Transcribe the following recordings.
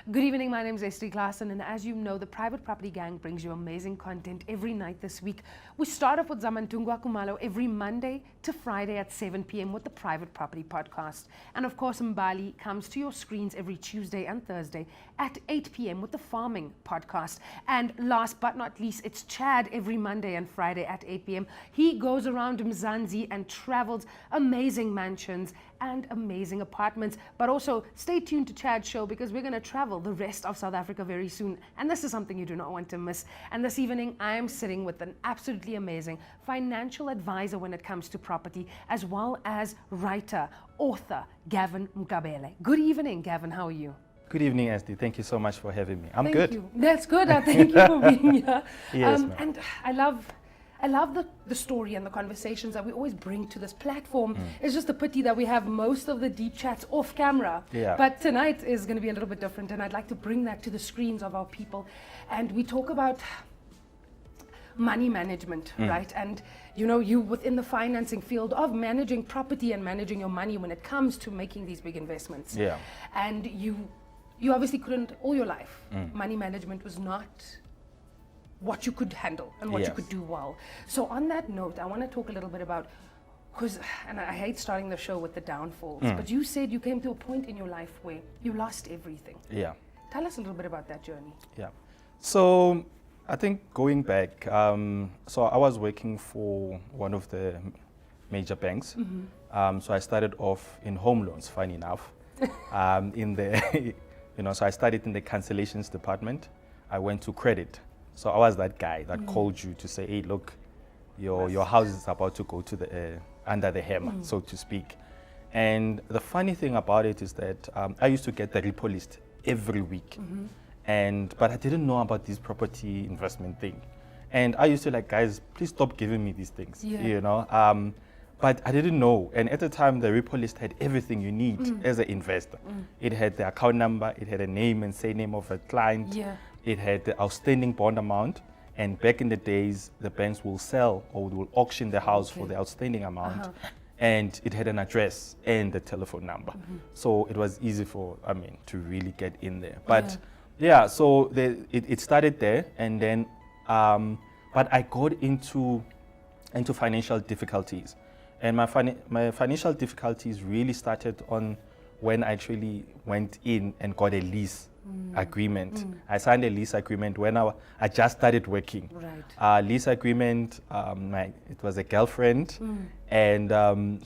Good evening, my name is Estee, and as you know, the Private Property Gang brings you amazing content every night this week. We start off with Zamantungwa Kumalo every Monday to Friday at 7 p.m. with the Private Property Podcast. And of course, Mbali comes to your screens every Tuesday and Thursday at 8 p.m. with the Farming Podcast. And last but not least, it's Chad every Monday and Friday at 8 p.m. He goes around Mzansi and travels amazing mansions and amazing apartments. But also stay tuned to Chad's show because we're going to travel the rest of South Africa very soon. And this is something you do not want to miss. And this evening, I am sitting with an absolutely amazing financial advisor when it comes to property, as well as writer, author, Gavin Mkabele. Good evening, Gavin. How are you? Good evening, Estee. Thank you so much for having me. I'm Thank good. You. That's good. Thank you for being here. Yes, and I love the story and the conversations that we always bring to this platform. It's just a pity that we have most of the deep chats off camera. Yeah. But tonight is going to be a little bit different, and I'd like to bring that to the screens of our people. And we talk about money management, right? And you know, you within the financing field of managing property and managing your money when it comes to making these big investments. Yeah. And you obviously couldn't, all your life, money management was not what you could handle and what you could do well. So on that note, I want to talk a little bit about, and I hate starting the show with the downfalls, but you said you came to a point in your life where you lost everything. Yeah. Tell us a little bit about that journey. Yeah. So I think going back, so I was working for one of the major banks. So I started off in home loans, funny enough. So I started in the cancellations department. I went to credit. So I was that guy that called you to say, hey, look, your house is about to go to the under the hammer, so to speak. And the funny thing about it is that I used to get the repo list every week. But I didn't know about this property investment thing. And I used to like, guys, please stop giving me these things, you know. But I didn't know. And at the time, the repo list had everything you need as an investor. It had the account number, it had a name and surname of a client. It had the outstanding bond amount, and back in the days, the banks will sell or will auction the house for the outstanding amount, and it had an address and the telephone number. So it was easy to really get in there. But so it started there, and then, but I got into financial difficulties, and my financial difficulties really started on when I actually went in and got a lease agreement. I signed a lease agreement when I just started working. Lease agreement, it was a girlfriend, and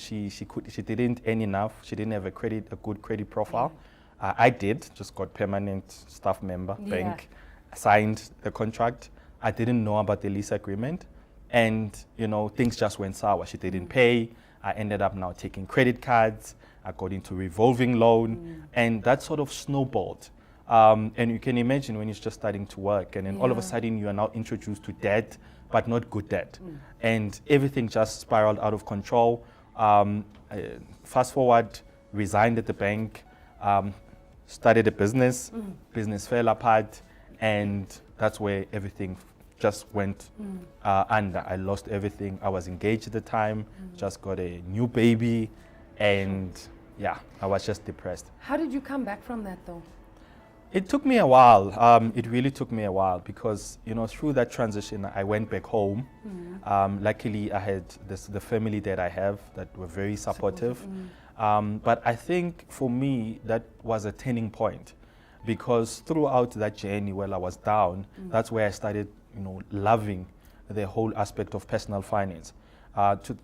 she didn't earn enough. She didn't have a good credit profile. I did, just got permanent staff member, bank, signed the contract. I didn't know about the lease agreement, and things just went sour. She didn't pay. I ended up now taking credit cards. I got into revolving loan, and that sort of snowballed. And you can imagine when you're just starting to work, and then all of a sudden you are now introduced to debt, but not good debt. And everything just spiraled out of control. Fast forward, resigned at the bank, started a business, business fell apart, and that's where everything just went under. I lost everything. I was engaged at the time, just got a new baby, and I was just depressed. How did you come back from that though? It took me a while. It really took me a while because, through that transition, I went back home. Luckily, I had the family that I have that were very supportive. But I think for me, that was a turning point because throughout that journey while I was down, that's where I started, loving the whole aspect of personal finance. The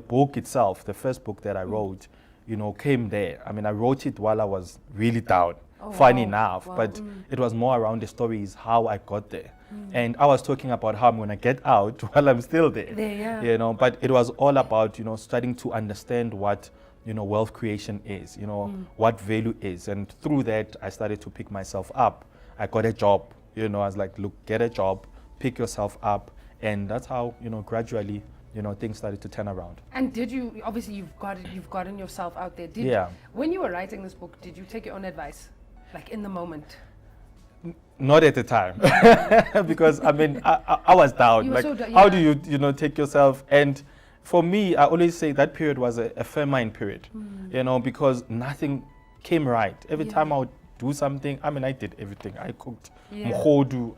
book itself, the first book that I wrote, came there. I mean, I wrote it while I was really down, funny enough, but it was more around the stories, how I got there. And I was talking about how I'm going to get out while I'm still there, but it was all about, starting to understand what, wealth creation is, what value is. And through that, I started to pick myself up. I got a job, I was like, look, get a job, pick yourself up. And that's how, gradually, things started to turn around. And did you, obviously you've gotten yourself out there. When you were writing this book, did you take your own advice, like in the moment? Not at the time, because I was down. How do you, take yourself? And for me, I always say that period was a famine period, because nothing came right. Every time I would do something. I mean, I did everything. I cooked, Yeah. mkhodu,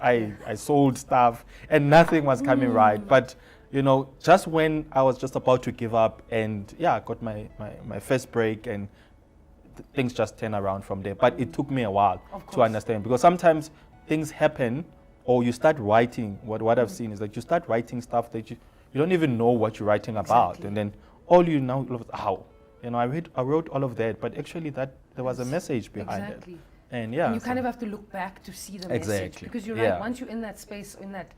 I sold stuff, and nothing was coming right. But you know, just when I was just about to give up, and yeah, I got my first break, and things just turned around from there. But it took me a while Of to course. understand, because sometimes things happen, or you start writing. What I've seen is that you start writing stuff that you don't even know what you're writing about, Exactly. and then all you know, how, you know, I wrote all of that, but actually there was a Yes. message behind Exactly. it, and yeah, And you so- kind of have to look back to see the message, Exactly. because you're Yeah. right. Once you're in that space, in that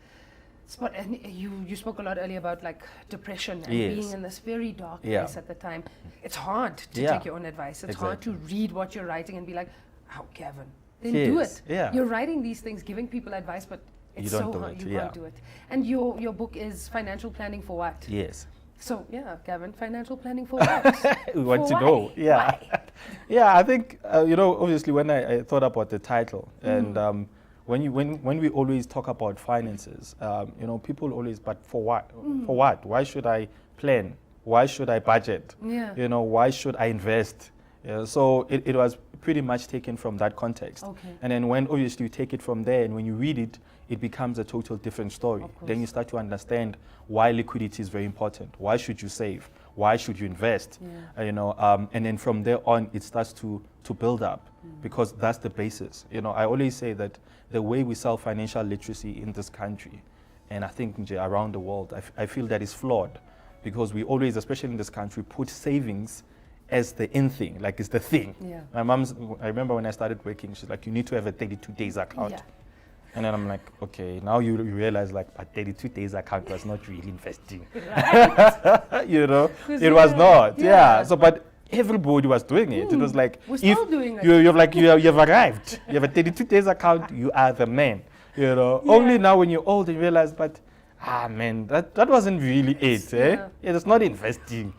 spot, and you spoke a lot earlier about like depression and Yes. being in this very dark Yeah. place at the time. It's hard to Yeah. take your own advice. It's hard to Exactly. read what you're writing and be like, "Oh, Gavin, then do Yes. it." Yeah. You're writing these things, giving people advice, but it's You don't so do hard. it, You yeah. can't do it. And your book is Financial Planning for What? yes. So yeah, Gavin, financial planning for what? We want For to why? know. Yeah. Why? Yeah, I think, you know, obviously when I thought about the title, and when we always talk about finances, you know, people always, but for what? For what? Why should I plan? Why should I budget? Yeah. You know, why should I invest? So it was pretty much taken from that context. Okay. And then when obviously you take it from there, and when you read it, it becomes a total different story. Of course. Then you start to understand why liquidity is very important. Why should you save? Why should you invest? Yeah. You know, and then from there on, it starts to build up, because that's the basis. You know, I always say that the way we sell financial literacy in this country, and I think nje around the world, I feel that is flawed, because we always, especially in this country, put savings as the in thing, like it's the thing. Yeah. I remember when I started working, she's like, you need to have a 32 days account. Yeah. And then I'm like, okay, now you realize like a 32 days account was not really investing. You know, 'Cause it was yeah, not. yeah. Yeah. So, but everybody was doing it. It was like, We're if still doing it. you've arrived, you have a 32 days account, you are the man. You know, Yeah. only now when you're old you realize, but man, that wasn't really it. Eh? yeah. It's not investing.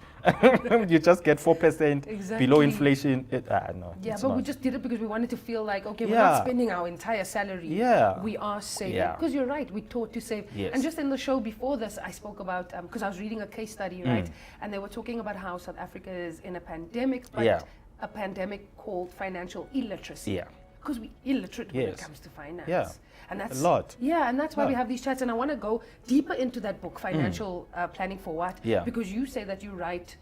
You just get 4% below Exactly. inflation. No, Yeah, it's but we not. just did it because we wanted to feel like, okay, we're Yeah. not spending our entire salary. Yeah. We are saving. Yeah. Because you're right, we're taught to save. Yes. And just in the show before this, I spoke about, because I was reading a case study, right? And they were talking about how South Africa is in a pandemic, but Yeah. a pandemic called financial illiteracy. Yeah. Because we're illiterate when it Yes. comes to finance. Yeah. And that's lot. Yeah, and that's why we Yeah. have these chats. And I want to go deeper into that book, Financial Planning for What? Yeah. Because you say that you write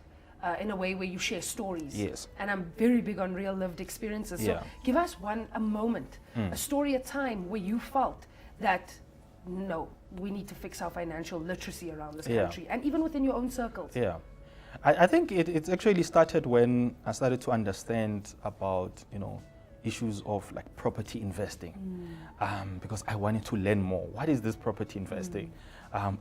in a way where you share stories. Yes. And I'm very big on real lived experiences. So Yeah. give us a moment, a story, a time where you felt that, no, we need to fix our financial literacy around this Yeah. country, and even within your own circles. Yeah. I think it actually started when I started to understand about, you know, issues of like property investing, because I wanted to learn more. What is this property investing?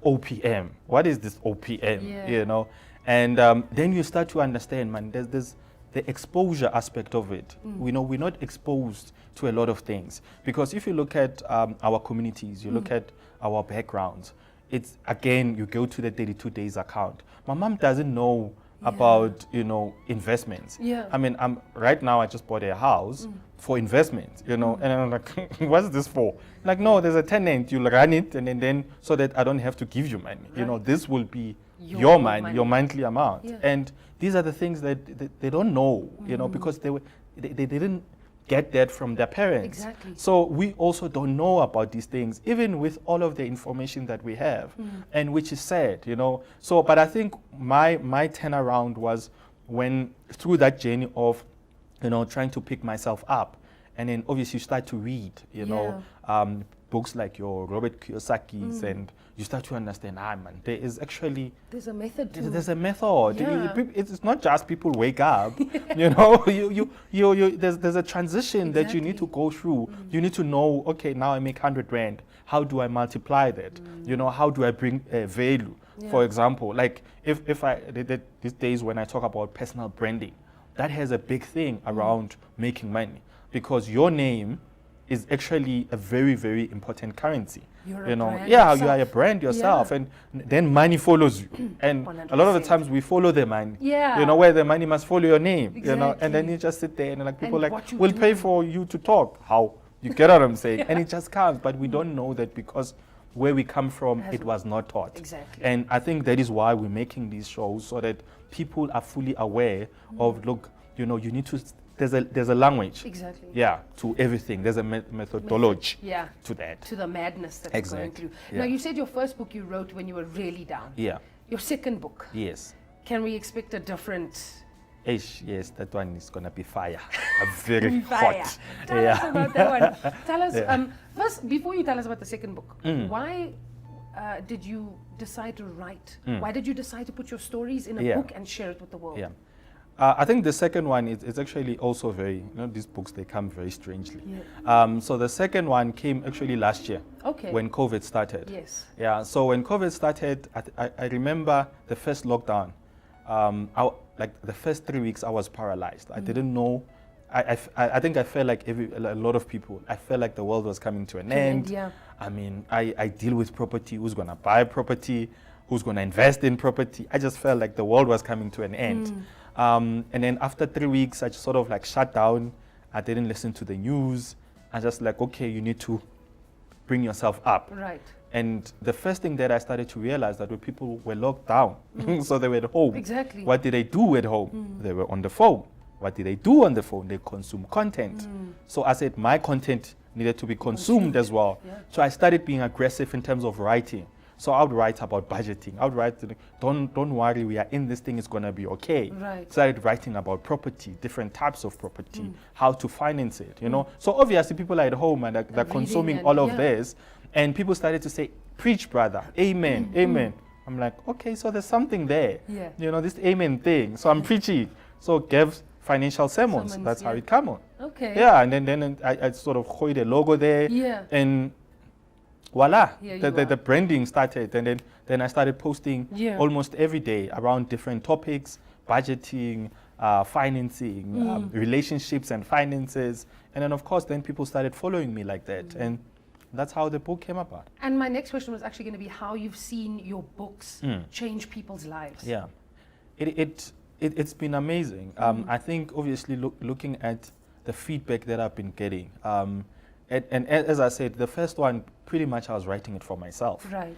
OPM. What is this OPM? Yeah. You know, and then you start to understand, man. There's the exposure aspect of it. We know we're not exposed to a lot of things, because if you look at our communities, you look at our backgrounds. It's again, you go to the 32 days account. My mom doesn't know about, you know, investments. Yeah. I mean, right now I just bought a house for investment, you know, and I'm like, what's this for? Like, no, there's a tenant, you'll run it, and then so that I don't have to give you money. You know, Right. this will be Your your money, money. your monthly amount. Yeah. And these are the things that they don't know, you know, because they didn't get that from their parents. Exactly. So we also don't know about these things, even with all of the information that we have, and which is sad, you know. So, but I think my turnaround was when, through that journey of, you know, trying to pick myself up, and then obviously you start to read, you know, books like your Robert Kiyosaki's, and you start to understand, man, there is actually There's a method to there's a method. Yeah. It's not just people wake up. You know, there's a transition that you need to go through. You need to know, okay, now I make 100 rand. How do I multiply that? You know, how do I bring value? Yeah. For example, like if I these days when I talk about personal branding, that has a big thing around making money, because your name is actually a very, very important currency. You're a you know, brand yeah, you yourself. are a brand yourself, Yeah. and then money follows you. And a lot of the 100%. times we follow the money. Yeah. You know, where the money must follow your name. You know, and then Exactly. you just sit there and like people And like, what you we'll pay do. for you to talk. How? You get what I'm saying? And it just comes, but we don't know that because where we come from, Has- it was not taught. Exactly. And I think that is why we're making these shows, so that people are fully aware of, look, you know, you need to there's a language. Exactly. Yeah, to everything. There's a methodology Yeah. to that. To the madness that you're going Exactly. through. Yeah. Now, you said your first book you wrote when you were really down. Yeah. Your second book, Yes. can we expect a different... Yes, that one is gonna be fire. A very Fire. hot. Tell us about that one. Tell us, Yeah. first, before you tell us about the second book, Mm. why did you decide to write? Why did you decide to put your stories in a Yeah. book and share it with the world? Yeah. I think the second one is actually also very, these books, they come very strangely. Yeah. So the second one came actually last year. Okay. When COVID started. Yes. Yeah, so when COVID started, I remember the first lockdown. Like the first 3 weeks, I was paralyzed. I didn't know. I think I felt like a lot of people, I felt like the world was coming to an end. Yeah. I mean, I deal with property. Who's going to buy property? Who's going to invest in property? I just felt like the world was coming to an end. And then after 3 weeks, I just sort of like shut down. I didn't listen to the news. I just like, okay, you need to bring yourself up. Right. And the first thing that I started to realize that when people were locked down, so they were at home. Exactly. What did they do at home? They were on the phone. What did they do on the phone? They consume content. So I said my content needed to be consumed as well. Yeah. So I started being aggressive in terms of writing. So I would write about budgeting. I would write, don't worry, we are in this thing, it's going to be okay. Right. Started writing about property, different types of property, how to finance it, So obviously people are at home and they're consuming and all of yeah. this. And people started to say, preach, brother, amen, amen. I'm like, okay, so there's something there. Yeah. This amen thing. So I'm preaching. So give financial sermons. Sermons, That's how yeah. it come on. Okay. Yeah, and then I sort of coined a logo there. Yeah. And voila, Here you the are. branding started. And then I started posting Yeah. almost every day around different topics, budgeting, financing, relationships and finances. And then, of course, then people started following me like that. And that's how the book came about. And my next question was actually going to be how you've seen your books change people's lives. Yeah, it's been amazing. I think obviously looking at the feedback that I've been getting, and as I said, the first one pretty much I was writing it for myself. Right.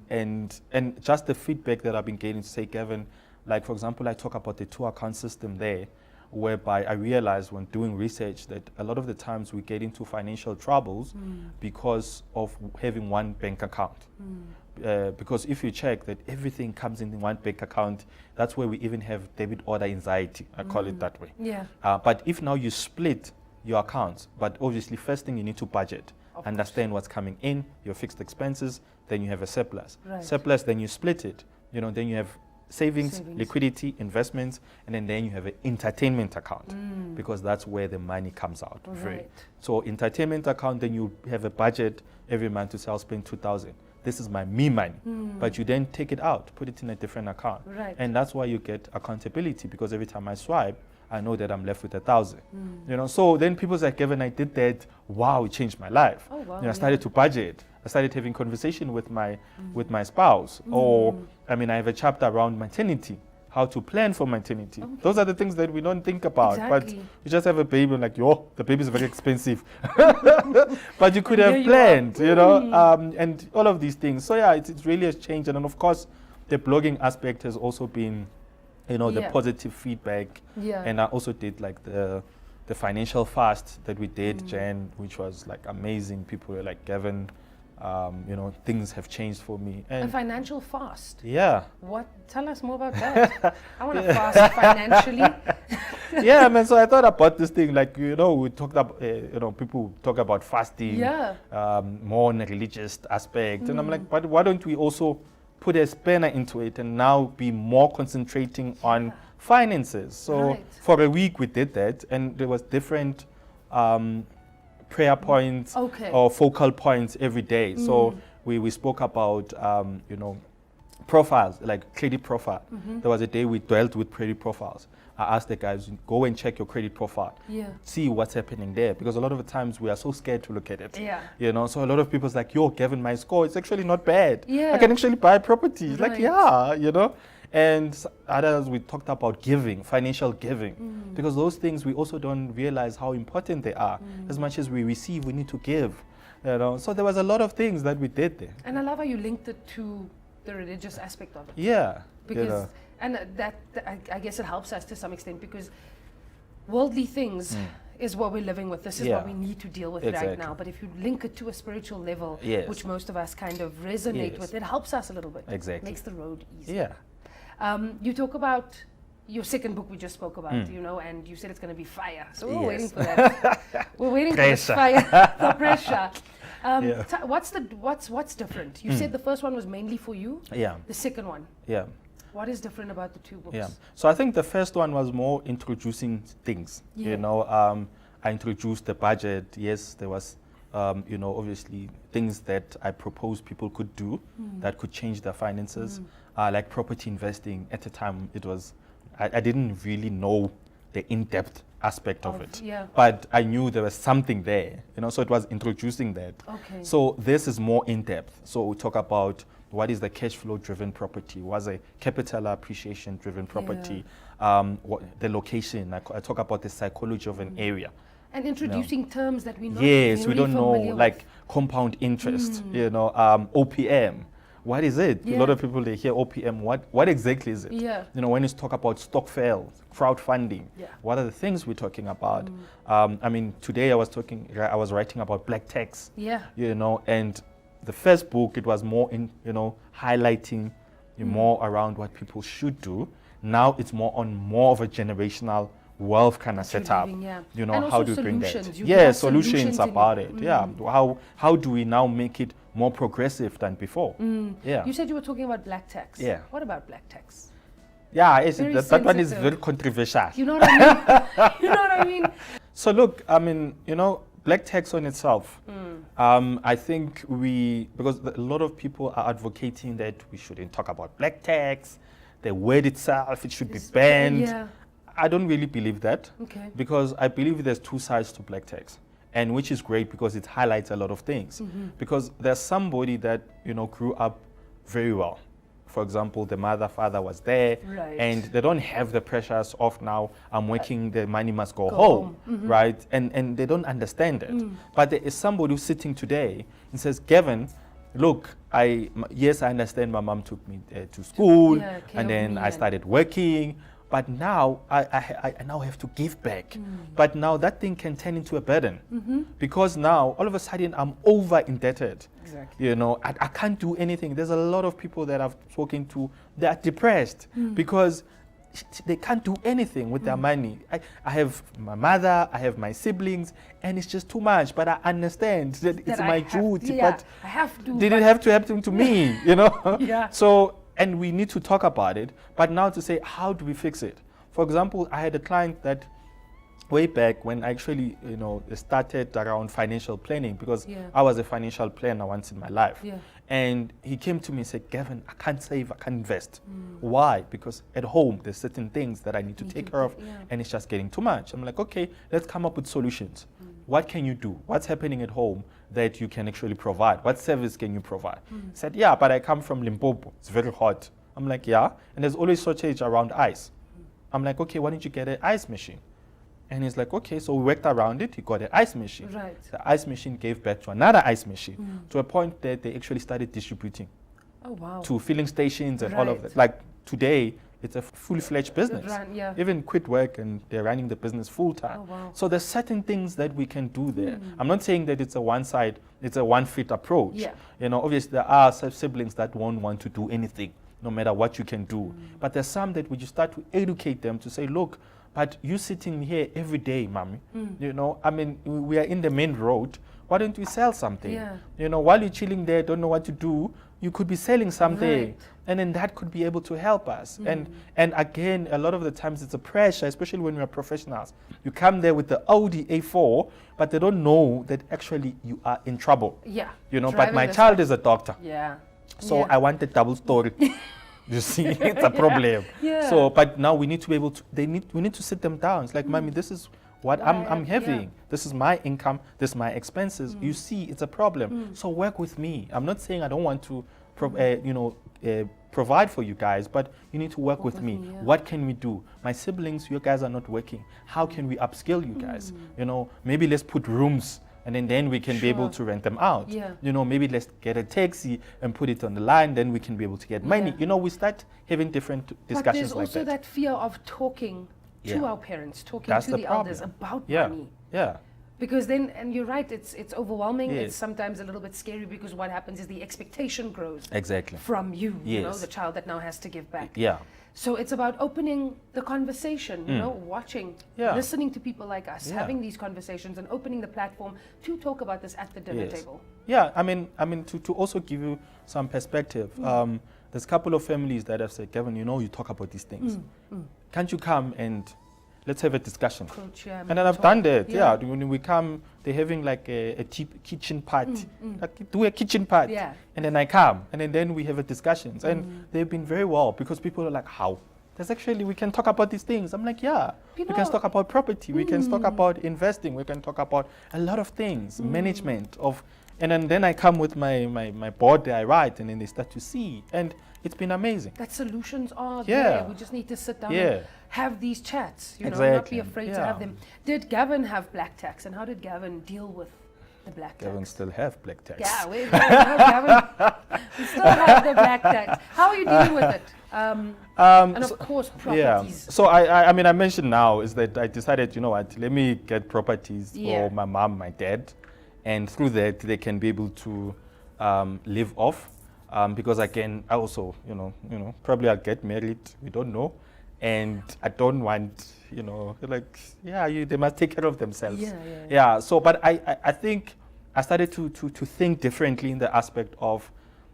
And just the feedback that I've been getting to say, Kevin, like for example, I talk about the 2-account system there, whereby I realized when doing research that a lot of the times we get into financial troubles because of having one bank account. Because if you check that everything comes in one bank account, that's where we even have debit order anxiety, I call it that way. Yeah. But if now you split your accounts, but obviously first thing you need to budget, Of understand what's coming in, your fixed expenses, then you have a surplus. Right. Surplus, then you split it, then you have savings, Savings. liquidity, investments, and then you have an entertainment account because that's where the money comes out. Right. So entertainment account, then you have a budget every month to say I'll spend 2,000. This is my me money, but you then take it out, put it in a different account. Right. And that's why you get accountability because every time I swipe, I know that I'm left with 1,000. So then people say, Kevin, I did that. Wow, it changed my life. Oh, wow, I started to budget. I started having conversation with my spouse. Or, I have a chapter around maternity, how to plan for maternity. Okay. Those are the things that we don't think about. But Exactly. you just have a baby and like, the baby's very expensive. But you could There have you planned, and all of these things. So yeah, it really has changed. And then of course, the blogging aspect has also been, the Yeah. positive feedback. Yeah. And I also did like the financial fast that we did, Jan, which was like amazing. People were like, Gavin, things have changed for me. A And financial fast. yeah. What? Tell us more about that. I want to fast financially. Yeah, man. So I thought about this thing, like, we talked about, people talk about fasting, Yeah. more on a religious aspect. And I'm like, but why don't we also put a spanner into it and now be more concentrating on finances? So Right. for a week we did that, and there was different prayer points Okay. or focal points every day. So we spoke about, profiles, like credit profile. There was a day we dealt with credit profiles. I asked the guys, go and check your credit profile. Yeah. See what's happening there. Because a lot of the times we are so scared to look at it. Yeah. So a lot of people's like, Gavin, my score, it's actually not bad. Yeah. I can actually buy property. It's like, Right. yeah. And others, we talked about giving, financial giving. Because those things we also don't realize how important they are. As much as we receive, we need to give. So there was a lot of things that we did there. And I love how you linked it to the religious aspect of it. Yeah. Because, and that I guess it helps us to some extent because worldly things is what we're living with. This is what we need to deal with right Exactly. now. But if you link it to a spiritual level, Yes. which most of us kind of resonate Yes. with, it helps us a little bit. Exactly. Makes the road easier. Yeah. You talk about your second book we just spoke about, you know, and you said it's going to be fire. So we're Yes. waiting for that. We're waiting for this Pressure. fire, the pressure. Yeah. What's different? You said the first one was mainly for you. Yeah. The second one, Yeah. what is different about the two books? Yeah. So I think the first one was more introducing things. Yeah. You know, I introduced the budget. Yes, there was, you know, obviously things that I proposed people could do that could change their finances, like property investing. At the time, it was, I didn't really know the in-depth aspect of it. Yeah. But I knew there was something there, you know, so it was introducing that. Okay. So this is more in-depth. So we talk about what is the cash flow driven property, what's a capital appreciation driven property, what, the location, I talk about the psychology of an area. And introducing terms that we know. Yes, we don't know, like compound interest, you know, OPM. What is it? A lot of people, they hear OPM. What exactly is it? Yeah. You know, when you talk about stock sales, crowdfunding, what are the things we're talking about? I mean, today I was writing about black tax. Yeah. You know, and the first book, it was more in, you know, highlighting more around what people should do. Now it's more of a generational wealth kind of setup. You know, and how also do you bring that? solutions. You Yeah, have solutions in about it. it. Yeah. How do we now make it more progressive than before? Yeah. You said you were talking about black tax. Yeah. What about black tax? Yeah, Very that one is sensitive. very controversial. You know what I mean? You know what I mean? So look, I mean, you know, black tax on itself, I think because a lot of people are advocating that we shouldn't talk about black tax, the word itself, it should be banned. Yeah. I don't really believe that, Okay. because I believe there's two sides to black tax, and which is great because it highlights a lot of things. Because there's somebody that, you know, grew up very well. For example, the father was there, Right. and they don't have the pressures of now, I'm working, the money must go home, right? And they don't understand it. But there is somebody who's sitting today and says, Gavin, look, yes, I understand my mom took me to school, Yeah, care and of then me I and- started working, but now I now have to give back. But now that thing can turn into a burden, because now all of a sudden I'm over indebted. Exactly. You know, I can't do anything. There's a lot of people that I've spoken to, they are depressed because they can't do anything with their money. I have my mother, I have my siblings, and it's just too much. But I understand that it's my duty. But I have to. did it have to happen to me? You know? Yeah. So, and we need to talk about it. But now to say, how do we fix it? For example, I had a client that way back when I actually, you know, started around financial planning, because I was a financial planner once in my life. Yeah. And he came to me and said, Gavin, I can't save, I can't invest. Why? Because at home, there's certain things that I need to take care of, and it's just getting too much. I'm like, okay, let's come up with solutions. What can you do? What's happening at home that you can actually provide? What service can you provide? He said, yeah, but I come from Limpopo. It's very hot. I'm like, yeah. And there's always shortage around ice. I'm like, okay, why don't you get an ice machine? And he's like, okay, so we worked around it. He got an ice machine. Right. The ice machine gave birth to another ice machine, to a point that they actually started distributing Oh, wow. to filling stations and all of Right. that. Like today, it's a full-fledged business. Yeah. Even quit work and they're running the business full-time. Oh, wow. So there's certain things that we can do there. I'm not saying that it's a one-fit approach. Yeah. You know, obviously there are siblings that won't want to do anything, no matter what you can do. But there's some that we just start to educate them to say, look, but you sitting here every day, mommy, you know, I mean, we are in the main road. Why don't we sell something? Yeah. You know, while you're chilling there, don't know what to do, you could be selling something. Right. And then that could be able to help us. And again, a lot of the times it's a pressure, especially when we're professionals. You come there with the Audi A4, but they don't know that actually you are in trouble. Yeah. You know, but Driving my this child way. is a doctor. Yeah. So Yeah. I want a double story. You see, it's a problem. Yeah. So, but now we need to be able to, we need to sit them down. It's like, mommy, this is what Why I'm having. yeah. This is my income. This is my expenses. You see, it's a problem. So work with me. I'm not saying I don't want to, provide for you guys, but you need to work with me. yeah. What can we do? My siblings, you guys are not working. How can we upskill you guys? You know, maybe let's put rooms, and then we can be able to rent them out. Yeah. You know, maybe let's get a taxi and put it on the line, then we can be able to get money. Yeah. You know, we start having different But discussions there's like also that. that fear of talking to our parents, talking That's to the the elders problem. about Yeah. money. Yeah. Because then, and you're right, it's overwhelming. Yes. It's sometimes a little bit scary because what happens is the expectation grows Exactly. from you, you know, Yes. the child that now has to give back. Yeah. So it's about opening the conversation, you know, watching, Yeah. listening to people like us, Yeah. having these conversations and opening the platform to talk about this at the dinner Yes. table. Yeah, I mean, to also give you some perspective, there's a couple of families that have said, Kevin, you know, you talk about these things. Can't you come and let's have a discussion? And then I've done that. Yeah. When we come, they're having like a cheap kitchen party. Like, do a kitchen party. Yeah. And then I come, and then we have a discussions. And they've been very well because people are like, how? There's actually, we can talk about these things. I'm like, yeah. People we can are- talk about property. We can talk about investing. We can talk about a lot of things, management of. And then I come with my board that I write, and then they start to see. And it's been amazing. That solutions are Yeah. there. We just need to sit down Yeah. and have these chats, you know, not Exactly. be afraid to Yeah. have them. Did Gavin have black tax, and how did Gavin deal with the black Gavin tax? still have black tax. Yeah, no, Gavin, we still have the black tax. How are you dealing with it? And of course, properties. So I mean, I mentioned now is that I decided, you know what, let me get properties Yeah. for my mom, my dad, and through that they can be able to live off. Because I also, you know, probably I'll get married. We don't know, and I don't want, you know, like, they must take care of themselves. Yeah. So, but I think I started to think differently in the aspect of,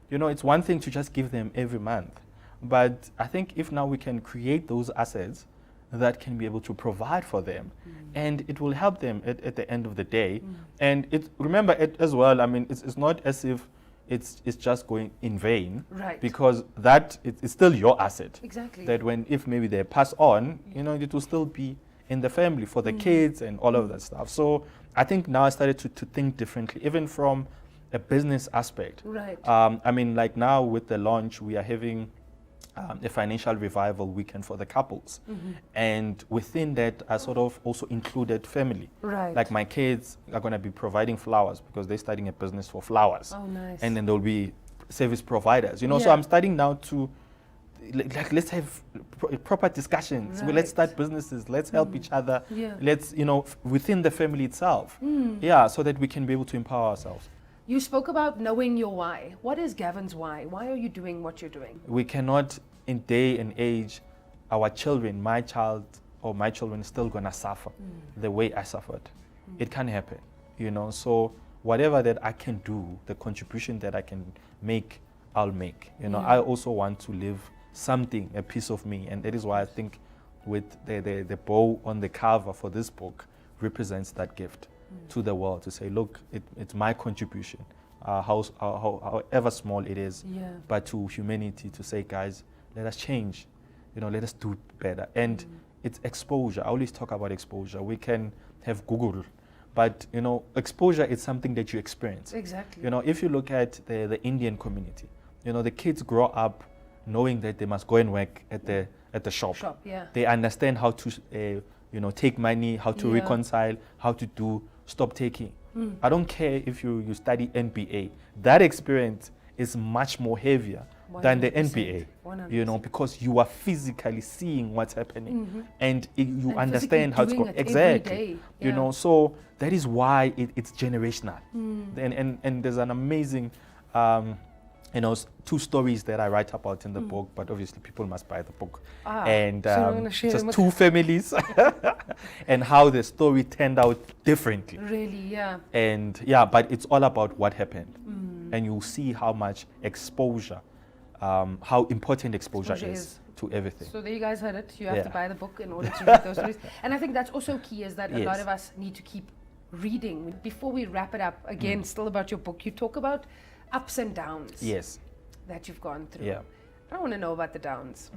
you know, it's one thing to just give them every month, but I think if now we can create those assets that can be able to provide for them, and it will help them at the end of the day. And remember it as well. I mean, it's not as if it's just going in vain, Right. because that it's still your asset. Exactly. That if maybe they pass on, you know, it will still be in the family for the kids and all of that stuff. So I think now I started to think differently, even from a business aspect. Right. I mean, like now with the launch, we are having a financial revival weekend for the couples. And within that, I sort of also included family. Right. Like my kids are going to be providing flowers because they're starting a business for flowers. Oh, nice. And then there'll be service providers, you know. So Yeah. I'm starting now to, like, let's have proper discussions. Well, let's Right. start businesses. Let's help each other. Yeah. Let's, you know, within the family itself. Yeah, so that we can be able to empower ourselves. You spoke about knowing your why. What is Gavin's why? Why are you doing what you're doing? We cannot, in day and age, our children, my child or my children is still going to suffer the way I suffered. It can't happen, you know. So whatever that I can do, the contribution that I can make, I'll make. You know, I also want to leave something, a piece of me. And that is why I think with the bow on the cover for this book represents that gift to the world, to say, look, it's my contribution, however small it is, Yeah. but to humanity, to say, guys, let us change, you know, let us do better. And it's exposure. I always talk about exposure. We can have Google, but, you know, exposure is something that you experience. Exactly. You know, if you look at the Indian community, you know, the kids grow up knowing that they must go and work at the shop. Yeah. They understand how to, you know, take money, how to Yeah. reconcile, how to do stop taking. I don't care if you study MBA. That experience is much more heavier than the 100%, MBA, 100%. you know, because you are physically seeing what's happening and you And understand physically how it's doing going. it every Exactly. day, You yeah. know, so that is why it's generational. And there's an amazing, you know, two stories that I write about in the book, but obviously people must buy the book. And so I'm gonna share just them with- two families and how the story turned out differently. Really, yeah. And yeah, but it's all about what happened. And you'll see how much exposure, how important exposure Exposure is is. to everything. So there you guys heard it. You have to Yeah. buy the book in order to read those stories. And I think that's also key, is that a lot Yes. of us need to keep reading. Before we wrap it up, again, still about your book, you talk about ups and downs Yes. that you've gone through. Yeah. I don't want to know about the downs.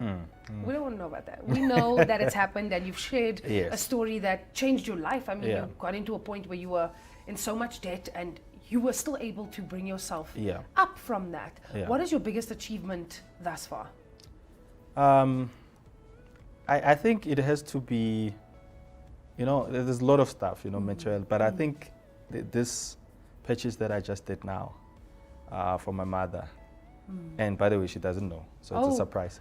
We don't want to know about that. We know that it's happened and you've shared Yes. a story that changed your life. I mean, Yeah. you got into a point where you were in so much debt and you were still able to bring yourself Yeah. up from that. Yeah. What is your biggest achievement thus far? I think it has to be, you know, there's a lot of stuff, you know, material, but I think this purchase that I just did now for my mother, And by the way, she doesn't know, so it's a surprise.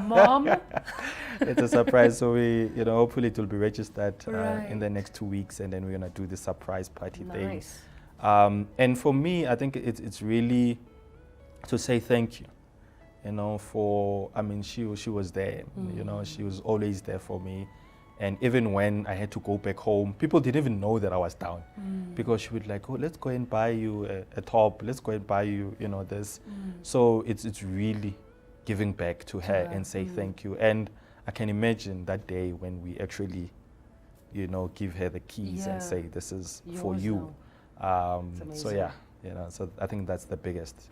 Mom? It's a surprise, so we, hopefully it will be registered Right. in the next 2 weeks, and then we're gonna do the surprise party thing. Nice. And for me, I think it's really to say thank you, she was there, she was always there for me. And even when I had to go back home, people didn't even know that I was down, because she would like, oh, let's go and buy you a top, let's go and buy you, this. So it's really giving back to her and say thank you. And I can imagine that day when we actually, give her the keys and say, this is for Yours you. So amazing. so I think that's the biggest.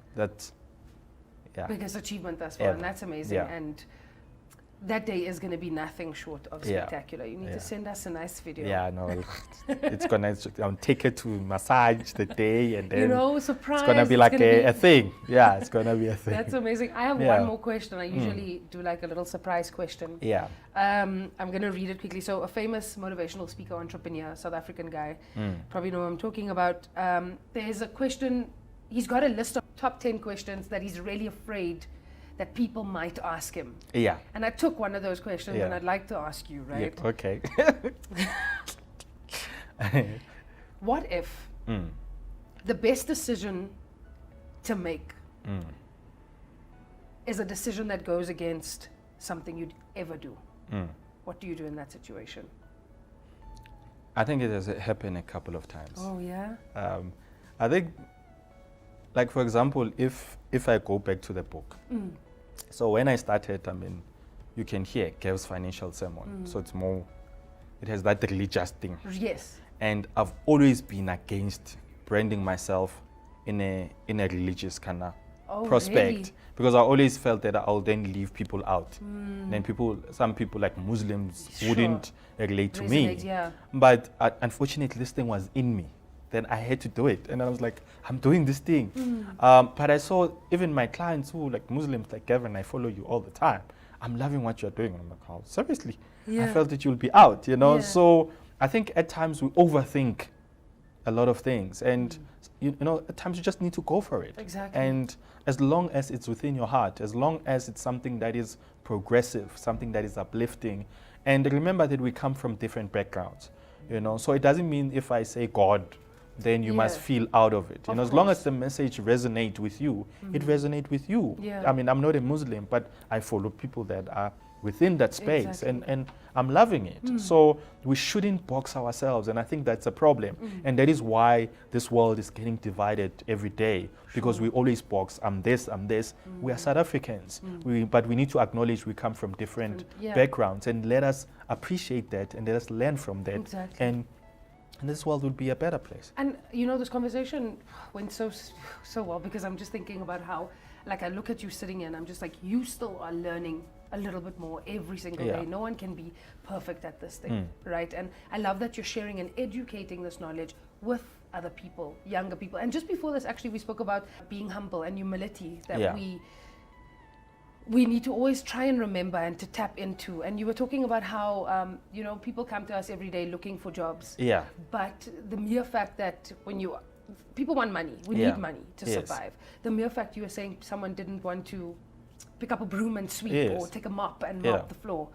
Biggest achievement thus far, Ever. and that's amazing. Yeah. And that day is going to be nothing short of Yeah. spectacular. You need to Yeah. send us a nice video. Yeah, no, it's gonna take her to massage the day, and then surprise. it's gonna be like a thing. Yeah, it's gonna be a thing. That's amazing. I have Yeah. one more question. I usually do like a little surprise question. Yeah. I'm going to read it quickly. So, a famous motivational speaker, entrepreneur, South African guy, probably know who I'm talking about. There's a question, he's got a list of top 10 questions that he's really afraid that people might ask him. Yeah. And I took one of those questions, and Yeah. I'd like to ask you, right? Yeah. Okay. What if the best decision to make is a decision that goes against something you'd ever do? What do you do in that situation? I think it has happened a couple of times. Oh, yeah? I think, like for example, if I go back to the book. So when I started, you can hear Gav's financial sermon. So it has that religious thing. Yes. And I've always been against branding myself in a religious kind of prospect, really? because I always felt that I'll then leave people out. Then some people like Muslims Sure. wouldn't relate to me. Resonate, yeah. But unfortunately, this thing was in me. Then I had to do it, and I was like, I'm doing this thing. But I saw even my clients who like Muslims, like Gavin, I follow you all the time. I'm loving what you're doing. And I'm like, oh, seriously? Yeah. I felt that you'll be out, Yeah. So I think at times we overthink a lot of things, and at times you just need to go for it. Exactly. And as long as it's within your heart, as long as it's something that is progressive, something that is uplifting, and remember that we come from different backgrounds, So it doesn't mean if I say God, then you must feel out of it. Of As long course. as the message resonates with you, it resonates with you. Yeah. I'm not a Muslim, but I follow people that are within that space, Exactly. and I'm loving it. So we shouldn't box ourselves, and I think that's a problem. And that is why this world is getting divided every day, because we always box, I'm this. We are South Africans, but we need to acknowledge we come from different Yeah. backgrounds, and let us appreciate that, and let us learn from that. Exactly. And this world would be a better place. And this conversation went so well, because I'm just thinking about how, like, I look at you sitting here and I'm just like, you still are learning a little bit more every single Yeah. day. No one can be perfect at this thing, right? And I love that you're sharing and educating this knowledge with other people, younger people. And just before this, actually, we spoke about being humble and humility, that Yeah. we need to always try and remember and to tap into. And you were talking about how, people come to us every day looking for jobs. Yeah. But the mere fact that people want money, we Yeah. need money to Yes. survive. The mere fact you were saying someone didn't want to pick up a broom and sweep, Yes. or take a mop and Yeah. mop the floor,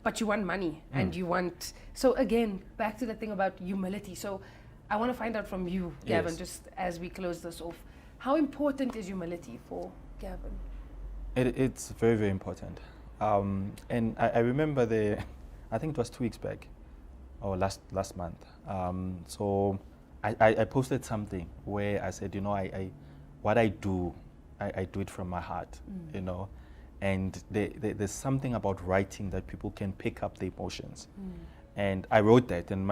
but you want money and you want, so again, back to the thing about humility. So I want to find out from you, Gavin, Yes. just as we close this off, how important is humility for Gavin? It's very, very important. And I remember I think it was 2 weeks back, or last month. So I posted something where I said, what I do it from my heart, And there's something about writing that people can pick up the emotions. And I wrote that, and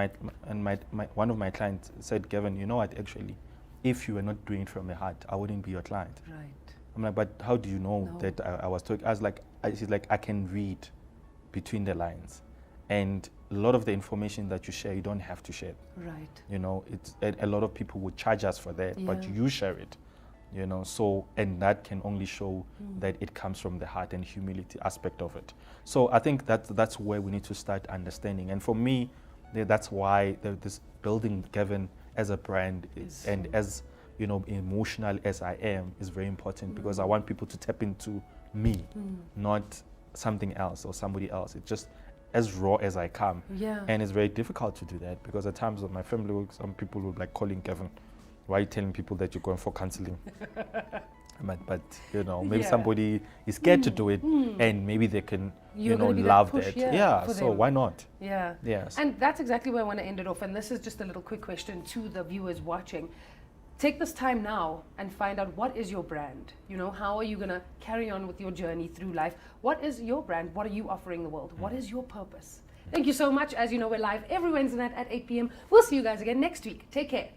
one of my clients said, Gavin, you know what, actually, if you were not doing it from your heart, I wouldn't be your client. Right. I'm like, but how do you know No. that I was talking? I was like, she's like, I can read between the lines. And a lot of the information that you share, you don't have to share. Right. It's a lot of people would charge us for that, but Yeah. you share it. So, and that can only show that it comes from the heart and humility aspect of it. So I think that's where we need to start understanding. And for me, that's why this building Gavin as a brand Is and as you know, emotional as I am is very important because I want people to tap into me, not something else or somebody else. It's just as raw as I come. Yeah. And it's very difficult to do that because at times of my family, some people would like calling Kevin, why are you telling people that you're going for counseling? but you know, maybe somebody is scared to do it and maybe they can, you know, love that. Yeah, so them. why not? Yeah. Yes. And that's exactly where I want to end it off. And this is just a little quick question to the viewers watching. Take this time now and find out what is your brand. You know, how are you going to carry on with your journey through life? What is your brand? What are you offering the world? What is your purpose? Thank you so much. As you know, we're live every Wednesday night at 8 p.m. We'll see you guys again next week. Take care.